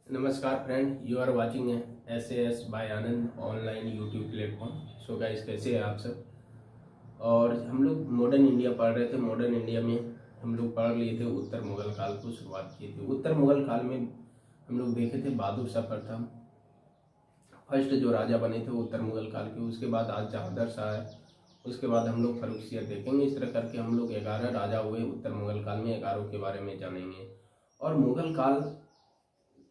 नमस्कार friend, you are watching SAS by Anand online YouTube platform. So guys, कैसे हैं आप सब। और हम लोग मॉडर्न इंडिया पढ़ रहे थे। मॉडर्न इंडिया में हम लोग पढ़ लिए थे, उत्तर मुगल काल को शुरुआत की थी। उत्तर मुगल काल में हम लोग देखे थे बहादुर शाह प्रथम फर्स्ट जो राजा बने थे उत्तर मुगल काल के। उसके बाद आज जहांगीर शाह है। उसके बाद हम लोग फर्रुखसियर देखेंगे। इस तरह करके हम लोग 11 राजा हुए उत्तर मुगल काल में। 11 के बारे में जानेंगे और मुगल काल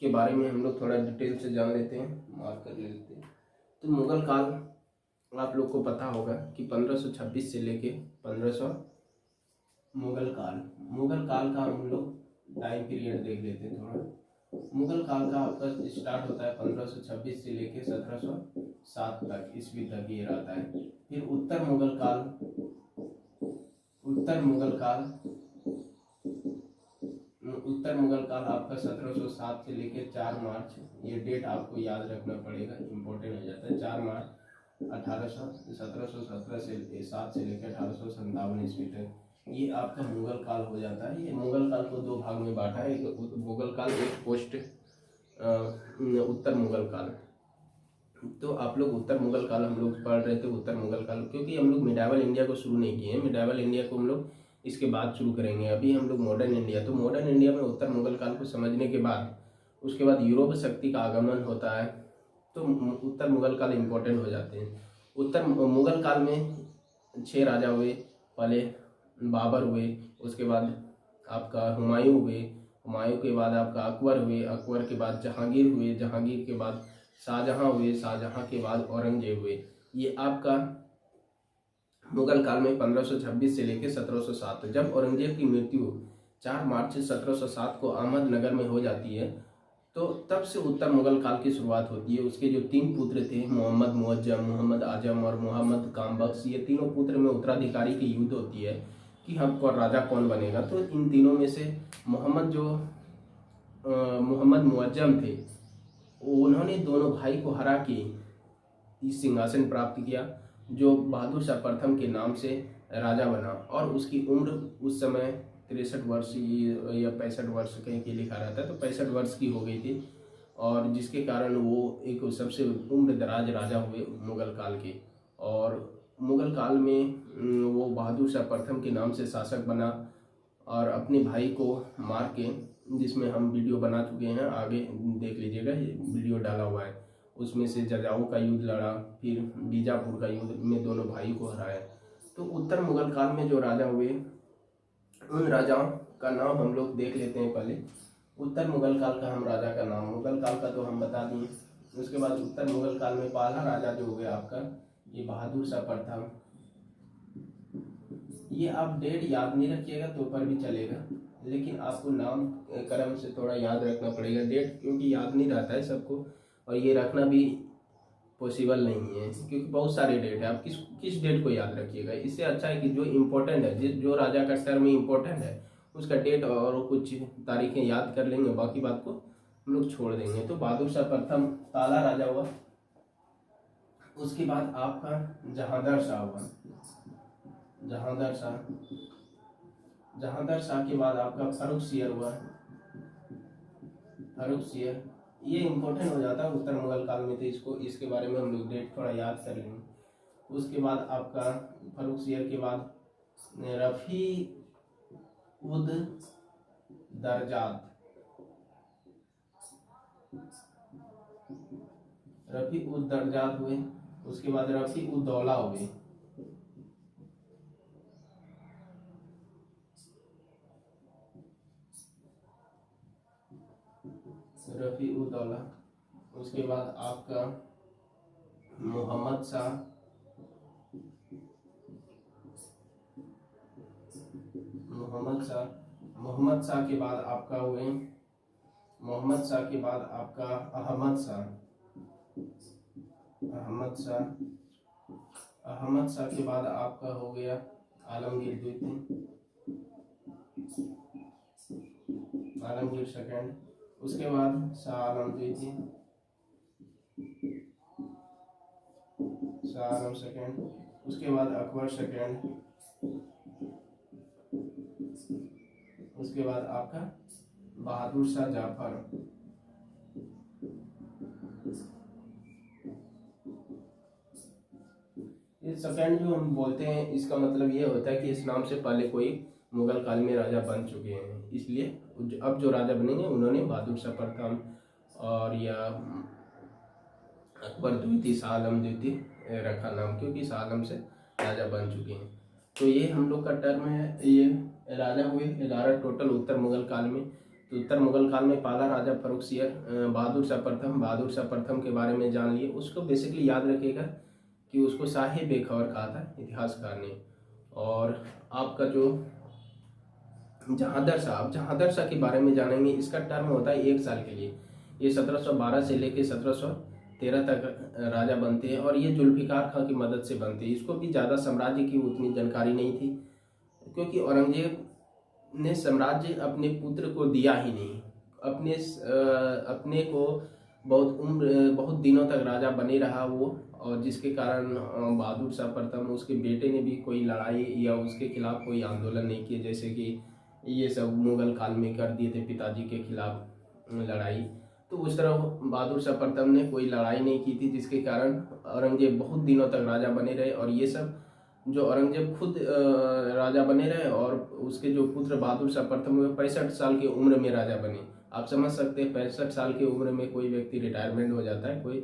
के बारे में हम लोग थोड़ा डिटेल से जान लेते हैं, मार्क कर लेते हैं। तो मुगल काल आप लोग को पता होगा कि 1526 से लेके 1500 मुगल काल का हम लोग टाइम पीरियड देख लेते हैं थोड़ा। मुगल काल का आपका स्टार्ट होता है 1526 से लेके 1707 तक ईस्वी तक ये रहता है। फिर उत्तर मुगल काल आपका 1707 से लेकर 4 मार्च, ये डेट आपको याद रखना पड़ेगा, इम्पोर्टेंट हो जाता है। 4 मार्च 1717 से 7 से लेकर 1857 ईस्वी तक ये आपका मुगल काल हो जाता है। ये मुगल काल को 2 भाग में बांटा है, एक मुगल काल, एक पोस्ट उत्तर मुगल काल। तो आप लोग उत्तर मुगल काल हम लोग पढ़ रहे थे। उत्तर मुगल काल क्योंकि हम लोग मिडावल इंडिया को शुरू नहीं किए हैं, मिडावल इंडिया को हम लोग इसके बाद शुरू करेंगे। अभी हम लोग मॉडर्न इंडिया, तो मॉडर्न इंडिया में उत्तर मुगल काल को समझने के बाद उसके बाद यूरोप शक्ति का आगमन होता है, तो उत्तर मुगल काल इम्पोर्टेंट हो जाते हैं। उत्तर मुगल काल में 6 राजा हुए। पहले बाबर हुए, उसके बाद आपका हुमायूं हुए, हुमायूं के बाद आपका अकबर हुए, अकबर के बाद जहांगीर हुए, जहांगीर के बाद शाहजहां हुए, शाहजहां के बाद औरंगजेब हुए। ये आपका मुगल काल में 1526 से लेकर 1707। जब औरंगजेब की मृत्यु 4 मार्च 1707 को अहमदनगर में हो जाती है, तो तब से उत्तर मुगल काल की शुरुआत होती है। उसके जो 3 पुत्र थे, मोहम्मद मुअज्जम, मोहम्मद आजम और मोहम्मद कामबख्श, ये तीनों पुत्र में उत्तराधिकारी की युद्ध होती है कि हमको राजा कौन बनेगा। तो इन तीनों में से मोहम्मद मुअज्जम थे, उन्होंने दोनों भाई को हरा के इस सिंहासन प्राप्त किया, जो बहादुर शाह प्रथम के नाम से राजा बना। और उसकी उम्र उस समय 63 वर्ष या 65 वर्ष कहीं के लिखा रहता है, तो 65 वर्ष की हो गई थी। और जिसके कारण वो एक सबसे उम्र दराज राजा हुए मुगल काल के। और मुगल काल में वो बहादुर शाह प्रथम के नाम से शासक बना और अपने भाई को मार के, जिसमें हम वीडियो बना चुके हैं, आगे देख लीजिएगा, वीडियो डाला हुआ है। उसमें से जजाऊ का युद्ध लड़ा, फिर बीजापुर का युद्ध में दोनों भाई को हराया। तो उत्तर मुगल काल में जो राजा हुए, उन राजाओं का नाम हम लोग देख लेते हैं। पहले उत्तर मुगल काल का हम राजा का नाम, मुगल काल का तो हम बता दिए। उसके बाद उत्तर मुगल काल में पहला राजा जो हो गया आपका, ये बहादुर शाह प्रथम। ये आप डेट याद नहीं रखिएगा तो पर भी चलेगा, लेकिन आपको नाम क्रम से थोड़ा याद रखना पड़ेगा डेट, क्योंकि याद नहीं रहता है सबको और ये रखना भी पॉसिबल नहीं है, क्योंकि बहुत सारे डेट है। आप किस डेट को याद रखिएगा। इससे अच्छा है कि जो इम्पोर्टेंट है, जो राजा का सर में इम्पोर्टेंट है, उसका डेट और कुछ तारीखें याद कर लेंगे, बाकी बात को हम लोग छोड़ देंगे। तो बहादुर शाह प्रथम ताला राजा हुआ। उसके बाद आपका जहांगीर शाह हुआ। जहांगीर शाह के बाद आपका फर्रुखसियर हुआ। फर्रुखसियर ये इम्पोर्टेंट हो जाता है उत्तर मुगल काल में, तो इसके बारे में हम लोग डेट थोड़ा याद कर लेंगे। उसके बाद आपका फर्रुखसियर के बाद रफ़ी उद दरजात, हुए। उसके बाद रफ़ी उद दौला हुए। रफ़ी उद दौला। उसके बाद आपका मोहम्मद शाह। मोहम्मद शाह के बाद आपका हुए, मोहम्मद शाह के बाद आपका अहमद शाह के बाद आपका हो गया आलमगीर द्वितीय, आलमगीर सेकंड। उसके बाद शाह आलम द्वितीय, शाह आलम सेकंड। उसके बाद अकबर सेकंड। उसके बाद आपका बहादुर शाह जाफर। ये सेकंड जो हम बोलते हैं इसका मतलब ये होता है कि इस नाम से पहले कोई मुगल काल में राजा बन चुके हैं, इसलिए अब जो राजा बनेंगे उन्होंने बहादुर शाह प्रथम और या अकबर द्वितीय, शाह आलम द्वितीय रखा नाम, क्योंकि शाह आलम से राजा बन चुके हैं। तो ये हम लोग का टर्म है। ये राजा हुए 11 टोटल उत्तर मुगल काल में। तो उत्तर मुगल काल में पहला राजा फर्रुखसियर बहादुर शाह प्रथम। बहादुर शाह प्रथम के बारे में जान लिए। उसको बेसिकली याद रखिएगा कि उसको शाही बेखबर कहा था इतिहासकार ने। और आपका जो जहांदर शाह के बारे में जानेंगे। इसका टर्म होता है 1 साल के लिए। ये 1712 से लेकर 1713 तक राजा बनते हैं और ये जुल्फिकार खां की मदद से बनते हैं। इसको भी ज़्यादा साम्राज्य की उतनी जानकारी नहीं थी, क्योंकि औरंगजेब ने साम्राज्य अपने पुत्र को दिया ही नहीं। अपने को बहुत दिनों तक राजा बने रहा वो, और जिसके कारण बहादुर शाह प्रथम उसके बेटे ने भी कोई लड़ाई या उसके खिलाफ कोई आंदोलन नहीं किए, जैसे कि ये सब मुगल काल में कर दिए थे पिताजी के खिलाफ लड़ाई। तो उस तरह बहादुर शाह प्रथम ने कोई लड़ाई नहीं की थी, जिसके कारण औरंगजेब बहुत दिनों तक राजा बने रहे। और ये सब जो औरंगजेब खुद राजा बने रहे और उसके जो पुत्र बहादुर शाह प्रथम हुए 65 साल की उम्र में राजा बने। आप समझ सकते हैं 65 साल की उम्र में कोई व्यक्ति रिटायरमेंट हो जाता है, कोई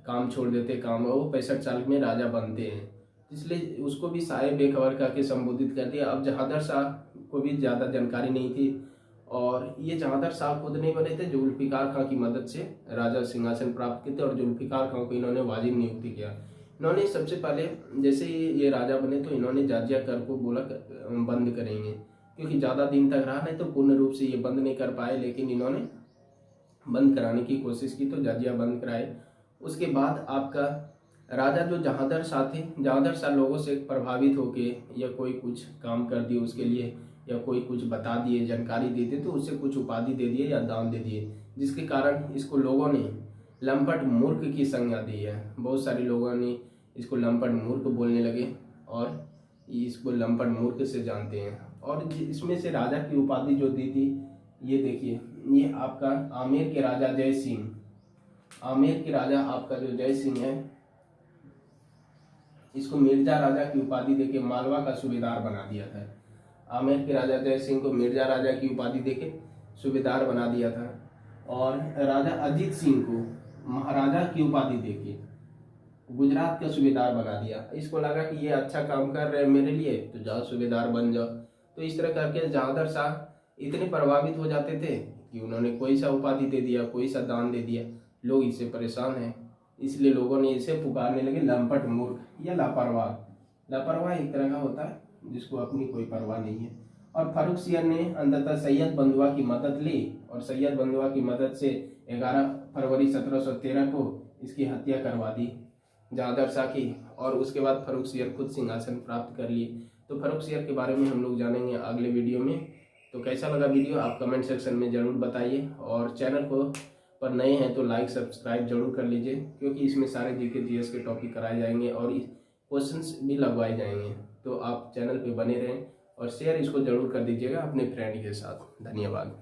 काम छोड़ देते काम, वो 65 साल में राजा बनते हैं। इसलिए उसको भी शाह बेखबर कह के संबोधित कर दिया। अब जहांदर शाह को भी ज़्यादा जानकारी नहीं थी, और ये जहांदर शाह खुद नहीं बने थे, जुल्फिकार खां की मदद से राजा सिंहासन प्राप्त किए थे। और जुल्फिकार खां को इन्होंने वाजिब नियुक्ति किया। इन्होंने सबसे पहले जैसे ये राजा बने तो इन्होंने जाजिया कर को बोला बंद करेंगे, क्योंकि ज़्यादा दिन तक रहा नहीं तो पूर्ण रूप से ये बंद नहीं कर पाए, लेकिन इन्होंने बंद कराने की कोशिश की तो जाजिया बंद कराए। उसके बाद आपका राजा जो जहांदर शाह थे, जहांदर शाह लोगों से प्रभावित होके या कोई कुछ काम कर दिए उसके लिए, या कोई कुछ बता दिए, जानकारी दे दिए, तो उससे कुछ उपाधि दे दिए या दान दे दिए, जिसके कारण इसको लोगों ने लंपट मूर्ख की संज्ञा दी है। बहुत सारे लोगों ने इसको लंपट मूर्ख बोलने लगे और इसको लंपट मूर्ख से जानते हैं। और इसमें से राजा की उपाधि जो दी थी, ये देखिए, ये आपका आमेर के राजा जय सिंह, आमेर के राजा आपका जो जय सिंह है, इसको मिर्जा राजा की उपाधि देके मालवा का सूबेदार बना दिया था। आमेर के राजा जय सिंह को मिर्जा राजा की उपाधि देके सूबेदार बना दिया था। और राजा अजीत सिंह को महाराजा की उपाधि देके गुजरात का सूबेदार बना दिया। इसको लगा कि ये अच्छा काम कर रहे हैं मेरे लिए, तो जाओ सूबेदार बन जाओ। तो इस तरह करके जहांदर शाह इतने प्रभावित हो जाते थे कि उन्होंने कोई सा उपाधि दे दिया, कोई सा दान दे दिया। लोग इससे परेशान हैं, इसलिए लोगों ने इसे पुकारने लगे लंपट मूर्ख या लापरवाह। लापरवाह एक तरह का होता है जिसको अपनी कोई परवाह नहीं है। और फर्रुखसियर ने अंततः सैयद बंधुआ की मदद ली, और सैयद बंधुआ की मदद से 11 फरवरी 1713 को इसकी हत्या करवा दी जहांदर शाह की। और उसके बाद फर्रुखसियर खुद सिंहासन प्राप्त कर लिए। तो फर्रुखसियर के बारे में हम लोग जानेंगे अगले वीडियो में। तो कैसा लगा वीडियो आप कमेंट सेक्शन में ज़रूर बताइए, और चैनल को पर नए हैं तो लाइक सब्सक्राइब जरूर कर लीजिए, क्योंकि इसमें सारे जीके जीएस के टॉपिक कराए जाएंगे और क्वेश्चंस भी लगवाए जाएंगे। तो आप चैनल पे बने रहें और शेयर इसको जरूर कर दीजिएगा अपने फ्रेंड के साथ। धन्यवाद।